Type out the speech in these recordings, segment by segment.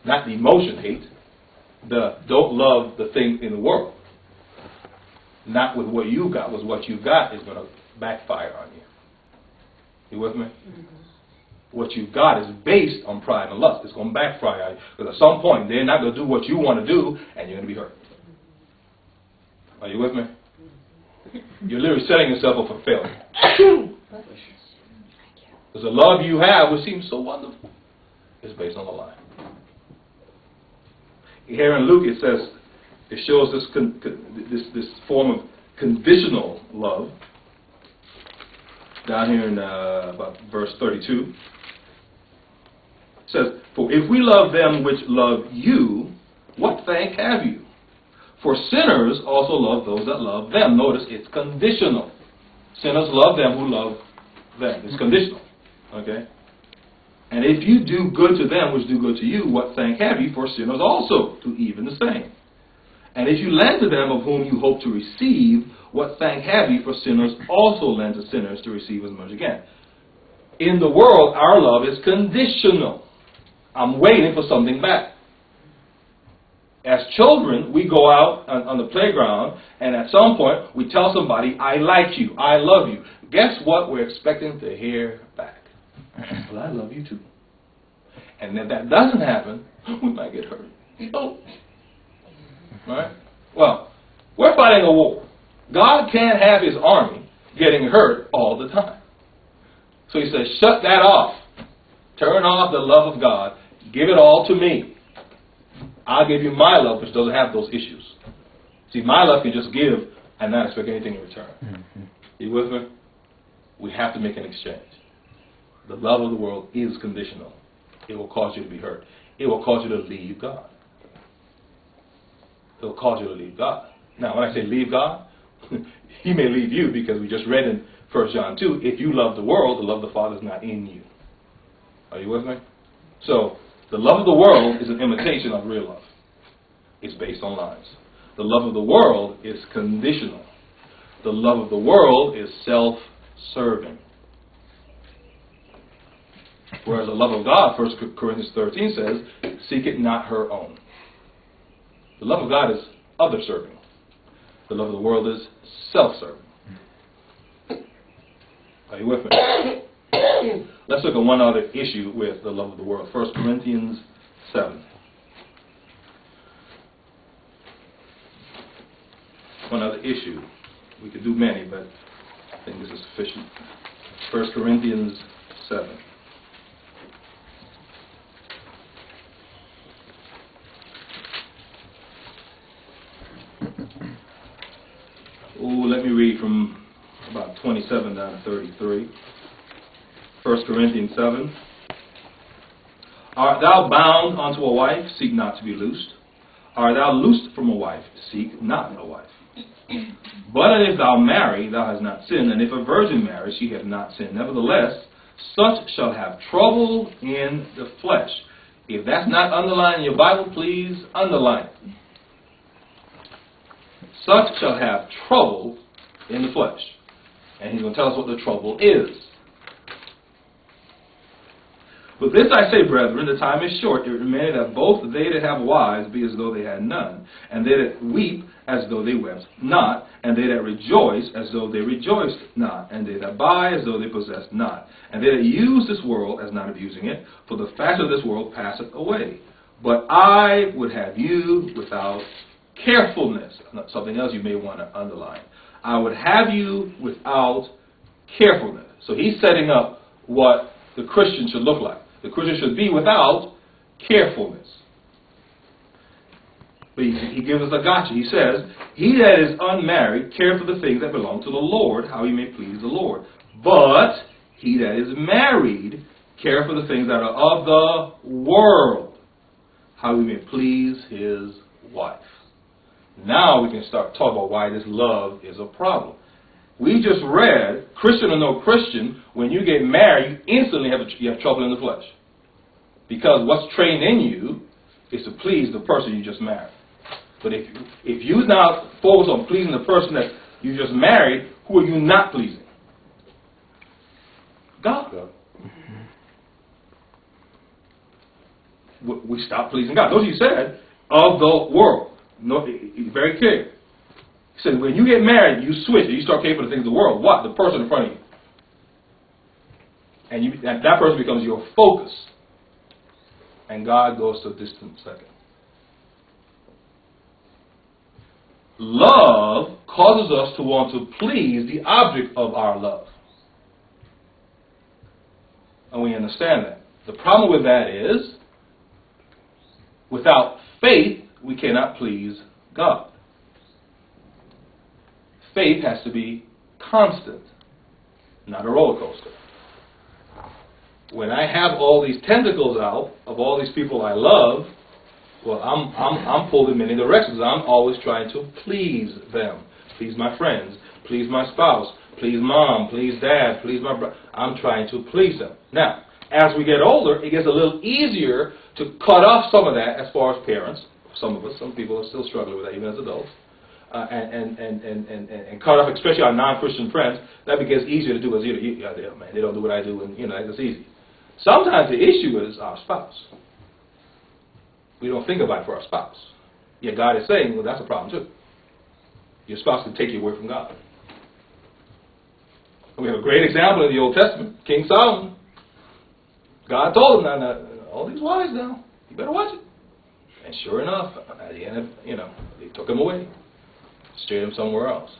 Not the emotion hate. Don't love the thing in the world. Not with what you got. With what you got is going to backfire on you. You with me? What you got is based on pride and lust. It's going to backfire on you. Because at some point, they're not going to do what you want to do, and you're going to be hurt. Are you with me? You're literally setting yourself up for failure. Because the love you have, which seems so wonderful, is based on a lie. Here in Luke, it says, it shows this form of conditional love. Down here in about verse 32. It says, for if we love them which love you, what thank have you? For sinners also love those that love them. Notice it's conditional. Sinners love them who love them. It's conditional. Okay? And if you do good to them which do good to you, what thank have you? For sinners also do even the same. And if you lend to them of whom you hope to receive, what thank have you? For sinners also lend to sinners to receive as much again. In the world, our love is conditional. I'm waiting for something back. As children, we go out on the playground, and at some point, we tell somebody, I like you, I love you. Guess what we're expecting to hear back? Well, I love you too. And if that doesn't happen, we might get hurt. Oh. Right? Well, we're fighting a war. God can't have his army getting hurt all the time. So he says, shut that off. Turn off the love of God. Give it all to me. I'll give you my love, which doesn't have those issues. See, my love can just give and not expect anything in return. You with me? We have to make an exchange. The love of the world is conditional. It will cause you to be hurt. It will cause you to leave God. It will cause you to leave God. Now, when I say leave God, he may leave you because we just read in 1 John 2, if you love the world, the love of the Father is not in you. Are you with me? So, the love of the world is an imitation of real love. It's based on lies. The love of the world is conditional. The love of the world is self-serving. Whereas the love of God, 1 Corinthians 13 says, seek it not her own. The love of God is other-serving. The love of the world is self-serving. Are you with me? Let's look at one other issue with the love of the world. 1 Corinthians 7. One other issue. We could do many, but I think this is sufficient. 1 Corinthians 7. Let me read from about 27 down to 33. 1 Corinthians 7. Art thou bound unto a wife? Seek not to be loosed. Art thou loosed from a wife? Seek not a wife. But if thou marry, thou hast not sinned. And if a virgin marry, she hath not sinned. Nevertheless, such shall have trouble in the flesh. If that's not underlined in your Bible, please underline it. Such shall have trouble in the flesh. And he's going to tell us what the trouble is. But this I say, brethren, the time is short. It remaineth that both they that have wives be as though they had none, and they that weep as though they wept not, and they that rejoice as though they rejoiced not, and they that buy as though they possessed not, and they that use this world as not abusing it, for the fashion of this world passeth away. But I would have you without carefulness. Something else you may want to underline. I would have you without carefulness. So he's setting up what the Christian should look like. The Christian should be without carefulness. But he gives us a gotcha. He says, he that is unmarried care for the things that belong to the Lord, how he may please the Lord. But he that is married care for the things that are of the world, how he may please his wife. Now we can start talking about why this love is a problem. We just read, Christian or no Christian, when you get married, you instantly have trouble in the flesh. Because what's trained in you is to please the person you just married. But if you now focus on pleasing the person that you just married, who are you not pleasing? God. we stop pleasing God. Notice he said, of the world. No, very clear. He said, when you get married, you switch. You start caring for the things of the world. What? The person in front of you. And that person becomes your focus. And God goes to a distant second. Love causes us to want to please the object of our love. And we understand that. The problem with that is, without faith, we cannot please God. Faith has to be constant, not a roller coaster. When I have all these tentacles out of all these people I love, well, I'm pulled in many directions. I'm always trying to please them. Please my friends. Please my spouse. Please mom. Please dad. Please my brother. I'm trying to please them. Now, as we get older, it gets a little easier to cut off some of that as far as parents. Some of us, some people are still struggling with that even as adults. And cut off, especially our non-Christian friends. That becomes easier to do because man, they don't do what I do, and it's easy. Sometimes the issue is our spouse. We don't think about it for our spouse. Yet God is saying, well, that's a problem too. Your spouse can take you away from God. And we have a great example in the Old Testament. King Solomon. God told him, now, all these wives now, you better watch it. And sure enough, at the end of, they took him away. Steered him somewhere else.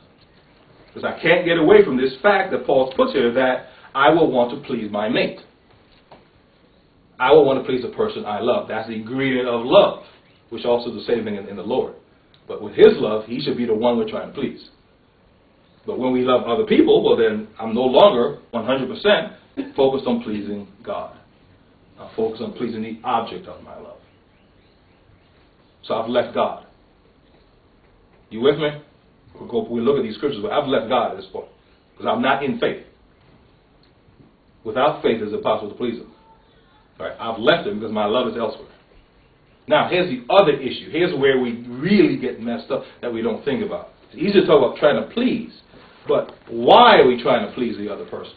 Because I can't get away from this fact that Paul puts here that I will want to please my mate. I will want to please the person I love. That's the ingredient of love, which also is the same thing in the Lord. But with his love, he should be the one we're trying to please. But when we love other people, well then I'm no longer 100% focused on pleasing God. I'm focused on pleasing the object of my love. So I've left God. You with me? We'll look at these scriptures, but I've left God at this point. Because I'm not in faith. Without faith, it's impossible to please him. Right? I've left him because my love is elsewhere. Now, here's the other issue. Here's where we really get messed up that we don't think about. It's easy to talk about trying to please, but why are we trying to please the other person?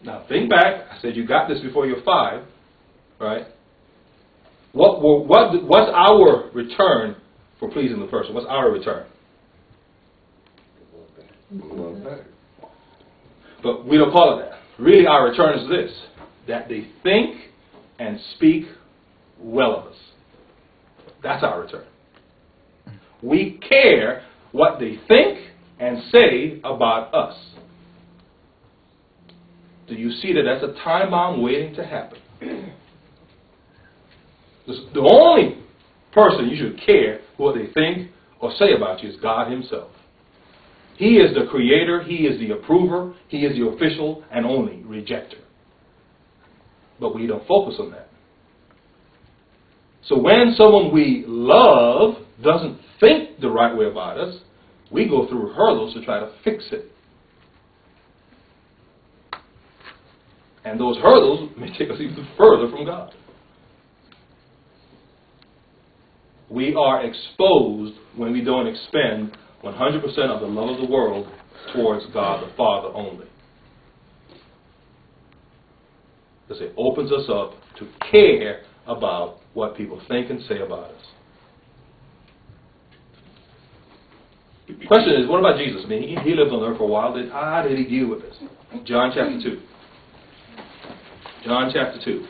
Now, think back. I said you got this before you're 5, right? What's our return for pleasing the person? What's our return? But we don't call it that. Really, our return is this, that they think and speak well of us. That's our return. We care what they think and say about us. Do you see that that's a time bomb waiting to happen? The only person you should care what they think or say about you is God himself. He is the creator, he is the approver, he is the official and only rejecter. But we don't focus on that. So when someone we love doesn't think the right way about us, we go through hurdles to try to fix it. And those hurdles may take us even further from God. We are exposed when we don't expend 100% of the love of the world towards God the Father only. Because it opens us up to care about what people think and say about us. The question is, what about Jesus? I mean, he lived on earth for a while. How did he deal with this? John chapter 2. John chapter 2.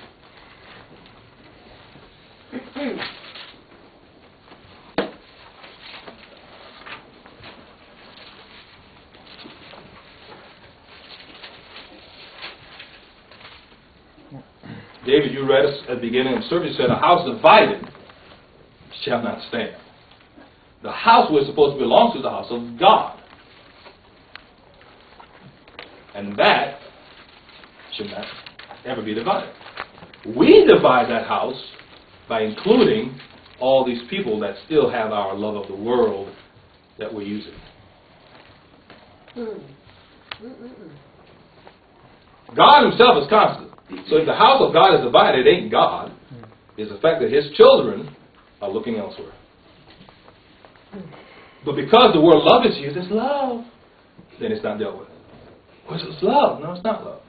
David, you read us at the beginning of the service, you said, a house divided shall not stand. The house we're supposed to belong to is the house of God. And that should not ever be divided. We divide that house by including all these people that still have our love of the world that we're using. God himself is constant. So if the house of God is divided, it ain't God. It's the fact that his children are looking elsewhere. But because the word love is used, it's love. Then it's not dealt with. Well, it's love. No, it's not love.